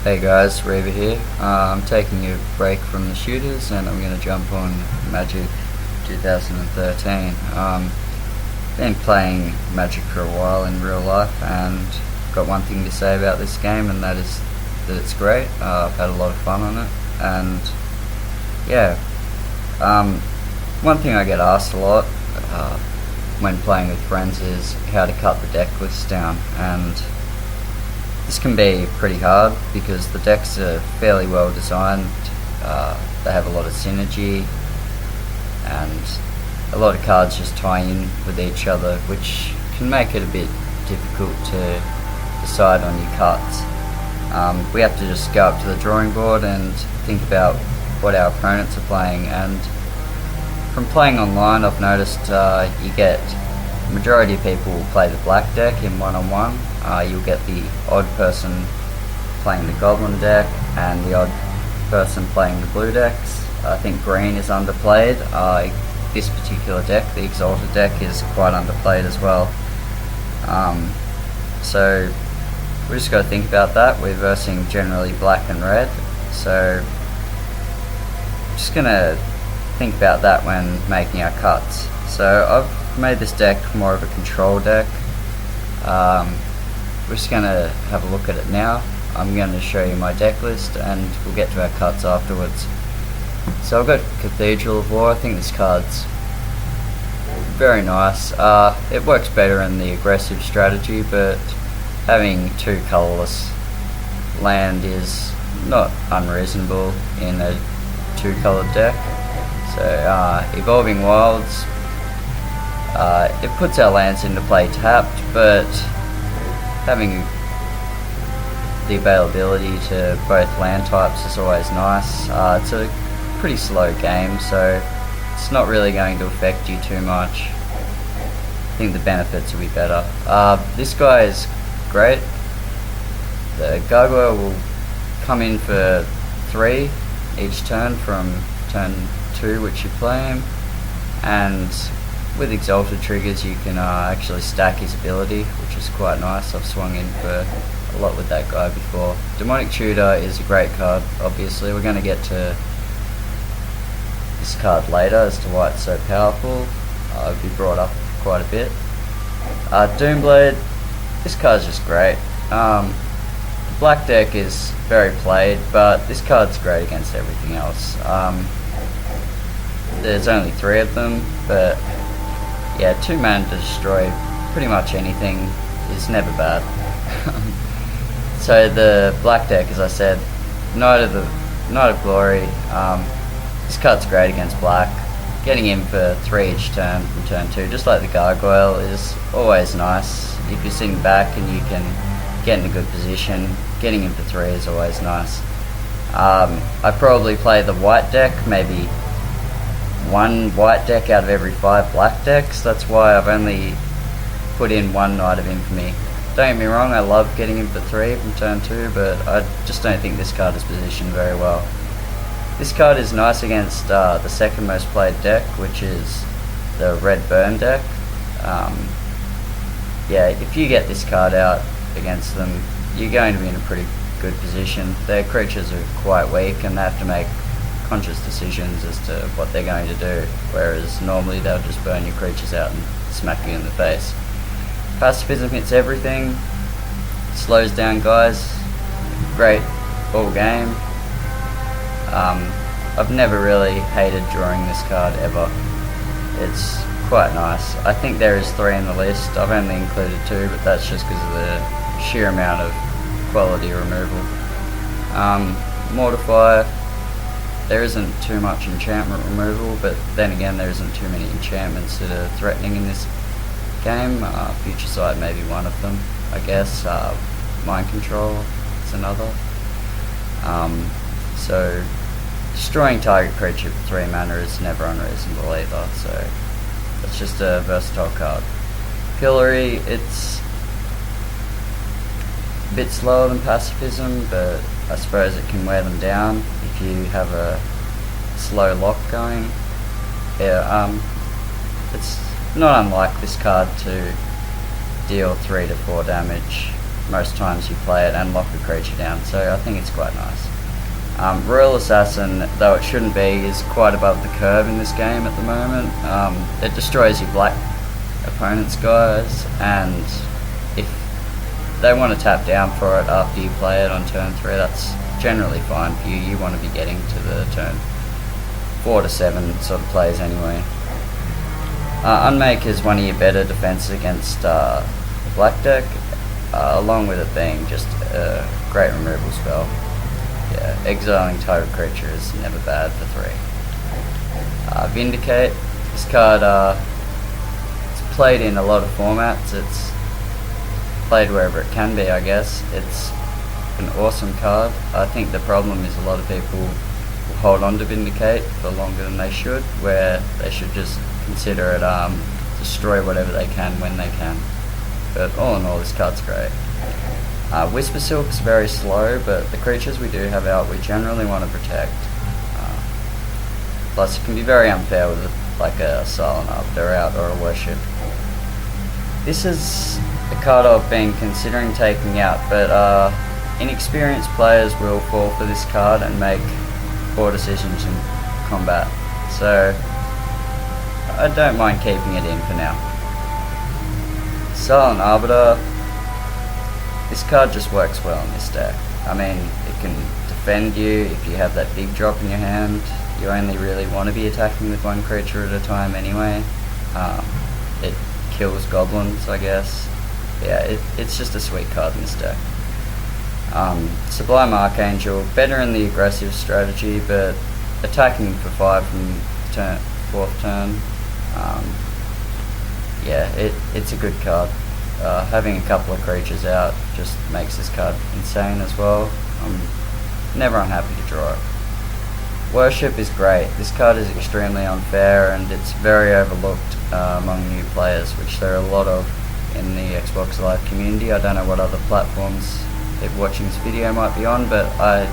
Hey guys, Reva here. I'm taking a break from the shooters and I'm going to jump on Magic 2013. Been playing Magic for a while in real life and got one thing to say about this game, and that is that it's great. I've had a lot of fun on it, and yeah. One thing I get asked a lot when playing with friends is how to cut the deck list down, and this can be pretty hard because the decks are fairly well designed. They have a lot of synergy and a lot of cards just tie in with each other, which can make it a bit difficult to decide on your cuts. We have to just go up to the drawing board and think about what our opponents are playing, and from playing online I've noticed you get the majority of people will play the black deck in one-on-one. You'll get the odd person playing the goblin deck and the odd person playing the blue decks. I think green is underplayed. This particular deck, the Exalted deck, is quite underplayed as well. So we just got to think about that. We're versing generally black and red, so just gonna think about that when making our cuts. So I've made this deck more of a control deck. We're just going to have a look at it now. I'm going to show you my deck list and we'll get to our cuts afterwards. So I've got Cathedral of War. I think this card's very nice. It works better in the aggressive strategy, but having two colourless land is not unreasonable in a two-coloured deck. So Evolving Wilds, it puts our lands into play tapped, but having the availability to both land types is always nice. It's a pretty slow game, so it's not really going to affect you too much. I think the benefits will be better. This guy is great. The Gargoyle will come in for 3 each turn from turn 2 which you play him, and with Exalted triggers you can actually stack his ability, which is quite nice. I've swung in for a lot with that guy before. Demonic Tutor is a great card, obviously. We're going to get to this card later as to why it's so powerful. It'll be brought up quite a bit. Doomblade, this card's just great. The black deck is very played, but this card's great against everything else. There's only 3 of them, but yeah, 2 mana to destroy pretty much anything is never bad. So the black deck, as I said, Knight of Glory, this card's great against black. Getting him for 3 each turn from turn 2, just like the Gargoyle, is always nice. If you're sitting back and you can get in a good position, getting him for 3 is always nice. I probably play the white deck, maybe 1 white deck out of every 5 black decks. That's why I've only put in 1 Knight of Infamy. Don't get me wrong, I love getting him for 3 from turn 2, but I just don't think this card is positioned very well. This card is nice against the second most played deck, which is the red burn deck. Yeah, if you get this card out against them, you're going to be in a pretty good position. Their creatures are quite weak and they have to make conscious decisions as to what they're going to do, whereas normally they'll just burn your creatures out and smack you in the face. Pacifism hits everything, slows down guys, great all game. I've never really hated drawing this card ever. It's quite nice. I think there is 3 in the list. I've only included 2, but that's just because of the sheer amount of quality removal. Mortifier, there isn't too much enchantment removal, but then again there isn't too many enchantments that are threatening in this game. Future Sight may be one of them, I guess. Mind Control is another. So destroying target creature for 3 mana is never unreasonable either, so it's just a versatile card. Pillory, it's a bit slower than Pacifism, but I suppose it can wear them down if you have a slow lock going. Yeah, it's not unlike this card to deal 3 to 4 damage most times you play it and lock the creature down, so I think it's quite nice. Royal Assassin, though it shouldn't be, is quite above the curve in this game at the moment. It destroys your black opponent's guys, and if they want to tap down for it after you play it on turn 3, that's generally fine for you. You want to be getting to the turn 4 to 7 sort of plays anyway. Unmake is one of your better defenses against the black deck, along with it being just a great removal spell. Yeah, exiling target creature is never bad for 3. Vindicate, this card it's played in a lot of formats. It's played wherever it can be, I guess. It's an awesome card. I think the problem is a lot of people will hold on to Vindicate for longer than they should, where they should just consider it destroy whatever they can when they can. But all in all, this card's great. Whisper Silk's very slow, but the creatures we do have out we generally want to protect. Plus it can be very unfair with like a Silent Arbiter out or a Worship. This is a card I've been considering taking out, but inexperienced players will fall for this card and make poor decisions in combat, so I don't mind keeping it in for now. Silent Arbiter, this card just works well in this deck. I mean, it can defend you if you have that big drop in your hand. You only really want to be attacking with one creature at a time anyway. It kills goblins, I guess. Yeah, it's just a sweet card in this deck. Sublime Archangel, better in the aggressive strategy, but attacking for 5 from 4th turn. Yeah, it's a good card. Having a couple of creatures out just makes this card insane as well. I'm never unhappy to draw it. Worship is great. This card is extremely unfair and it's very overlooked among new players, which there are a lot of in the Xbox Live community. I don't know what other platforms people watching this video might be on, but I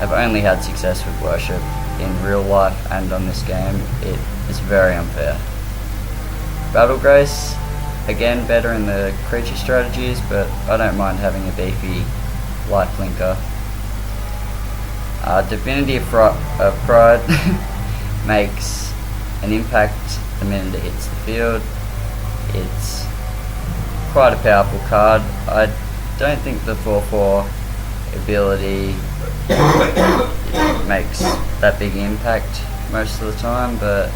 have only had success with Worship in real life and on this game. It is very unfair. Battle Grace, again better in the creature strategies, but I don't mind having a beefy lifelinker. Divinity of Pride makes an impact the minute it hits the field. It's quite a powerful card. I don't think the 4/4 ability makes that big impact most of the time, but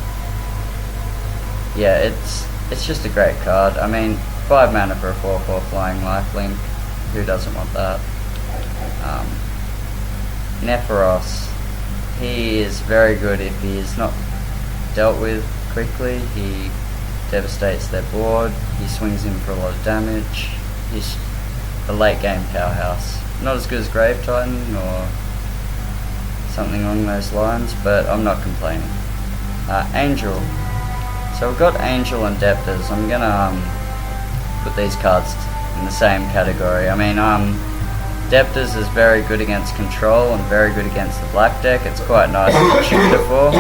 yeah, it's just a great card. I mean, 5 mana for a 4/4 flying lifelink, who doesn't want that? Nephoros, he is very good if he is not dealt with quickly. He devastates their board, he swings in for a lot of damage. He's a late game powerhouse. Not as good as Grave Titan or something along those lines, but I'm not complaining. Angel. So we've got Angel and Depters. I'm gonna put these cards in the same category. I mean, Depters is very good against control and very good against the black deck. It's quite nice to tutor for.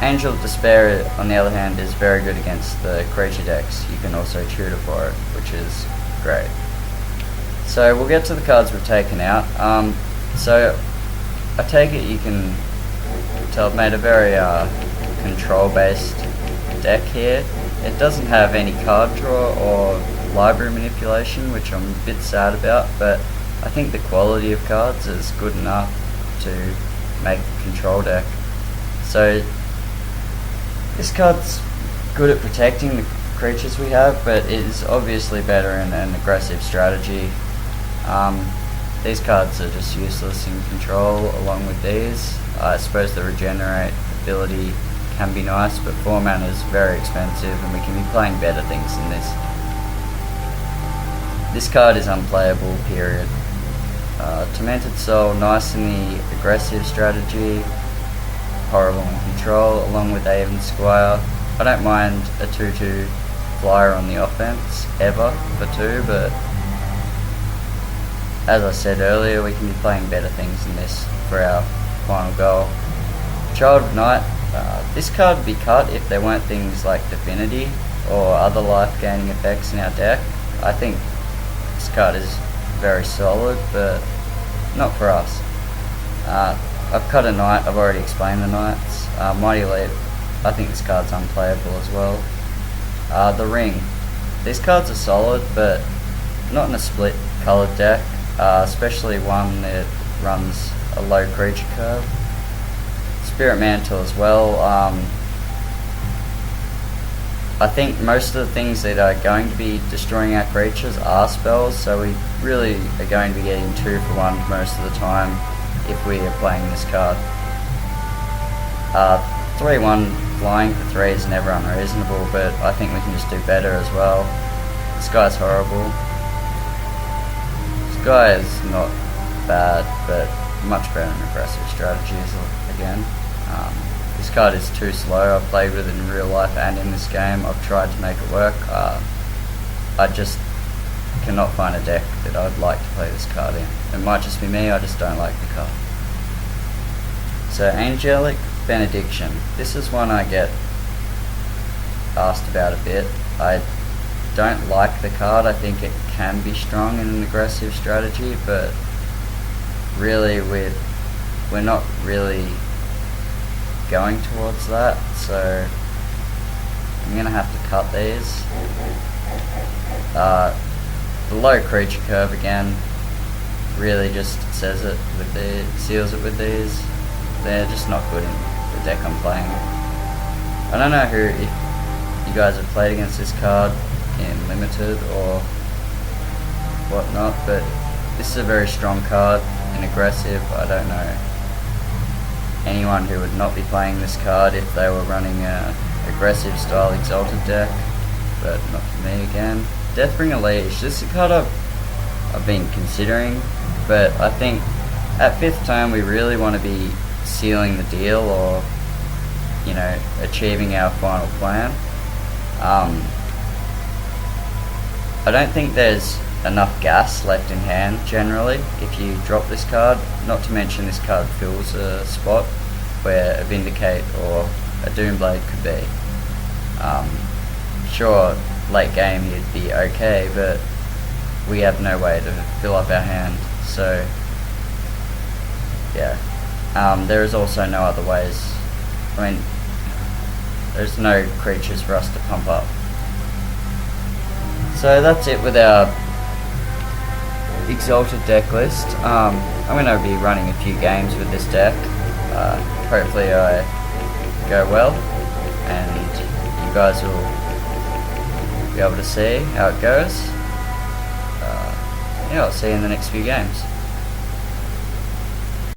Angel of Despair, on the other hand, is very good against the creature decks. You can also tutor for it, which is great. So we'll get to the cards we've taken out. So I take it you can tell I've made a very control-based deck here. It doesn't have any card draw or library manipulation, which I'm a bit sad about, but I think the quality of cards is good enough to make a control deck. So this card's good at protecting the creatures we have, but it is obviously better in an aggressive strategy. These cards are just useless in control along with these. I suppose the regenerate ability can be nice, but 4 mana is very expensive and we can be playing better things than this. This card is unplayable, period. Tormented Soul, nice in the aggressive strategy, horrible in control, along with Aven Squire. I don't mind a 2/2 flyer on the offense, ever, for 2, but as I said earlier, we can be playing better things than this for our final goal. Child of Night, this card would be cut if there weren't things like Divinity. or other life gaining effects in our deck. I think this card is very solid, but not for us. I've cut a knight, I've already explained the knights. Mighty Leap, I think this card's unplayable as well. The Ring, these cards are solid, but not in a split coloured deck, especially one that runs a low creature curve. Spirit Mantle as well. I think most of the things that are going to be destroying our creatures are spells, so we really are going to be getting 2 for 1 most of the time if we are playing this card. 3-1 flying for 3 is never unreasonable, but I think we can just do better as well. This guy's horrible. This guy is not bad, but much better than aggressive strategies again. This card is too slow. I've played with it in real life and in this game. I've tried to make it work. I just cannot find a deck that I'd like to play this card in. It might just be me, I just don't like the card. So Angelic Benediction. This is one I get asked about a bit. I don't like the card. I think it can be strong in an aggressive strategy, but really we're not really going towards that, so I'm gonna have to cut these. The low creature curve again really just says it with seals it with these. They're just not good in the deck I'm playing. I don't know if you guys have played against this card in Limited or whatnot, but this is a very strong card in aggressive. I don't know anyone who would not be playing this card if they were running a aggressive style Exalted deck, but not for me again. Deathbringer Liege, this is a card I've been considering, but I think at 5th turn we really want to be sealing the deal, or achieving our final plan. I don't think there's enough gas left in hand generally if you drop this card, not to mention this card fills a spot where a Vindicate or a Doomblade could be. Sure, late game you'd be okay, but we have no way to fill up our hand, so yeah. There is also no other ways. I mean, there's no creatures for us to pump up. So that's it with our Exalted deck list. I'm going to be running a few games with this deck. Hopefully I go well and you guys will be able to see how it goes. Yeah, I'll see you in the next few games.